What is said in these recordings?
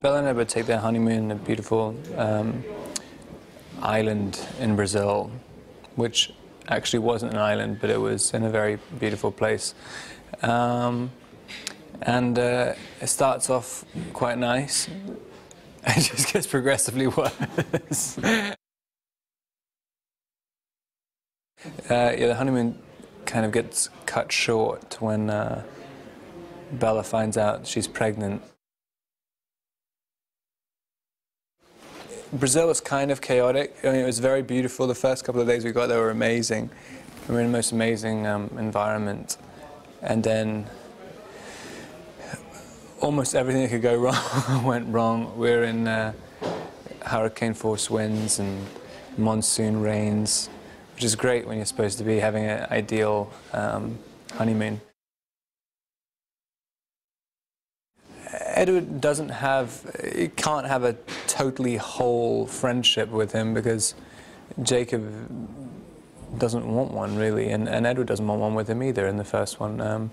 Bella and Ed would take their honeymoon in a beautiful island in Brazil, which actually wasn't an island, but it was in a very beautiful place. It starts off quite nice. It just gets progressively worse. The honeymoon kind of gets cut short when Bella finds out she's pregnant. Brazil was kind of chaotic. I mean, it was very beautiful. The first couple of days we got there were amazing. We were in the most amazing environment. And then almost everything that could go wrong went wrong. We were in hurricane force winds and monsoon rains, which is great when you're supposed to be having an ideal honeymoon. Edward can't have a totally whole friendship with him because Jacob doesn't want one really, and Edward doesn't want one with him either in the first one.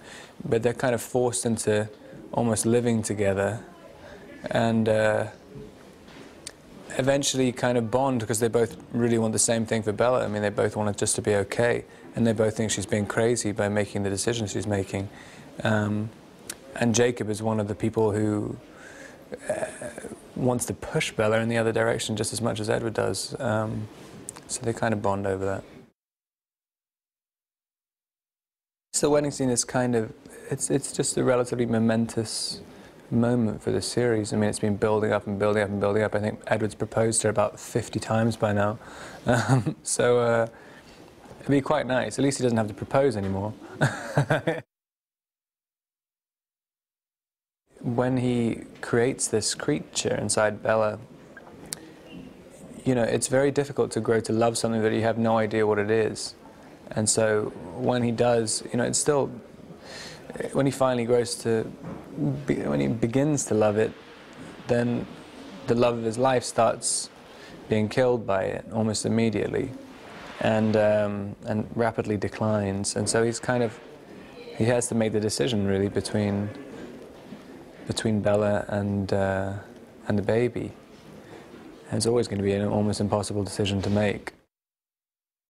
But they're kind of forced into almost living together, and eventually kind of bond because they both really want the same thing for Bella. I mean, they both want it just to be okay, and they both think she's being crazy by making the decisions she's making. And Jacob is one of the people who wants to push Bella in the other direction just as much as Edward does. So they kind of bond over that. So the wedding scene is kind of, it's just a relatively momentous moment for the series. I mean, it's been building up and building up and building up. I think Edward's proposed to her about 50 times by now. It'd be quite nice. At least he doesn't have to propose anymore. When he creates this creature inside Bella, you know, it's very difficult to grow to love something that you have no idea what it is. And so when he does, you know, it's still, when he finally grows to, when he begins to love it, then the love of his life starts being killed by it almost immediately, and rapidly declines. And so he's kind of, he has to make the decision really between Bella and the baby. And it's always going to be an almost impossible decision to make.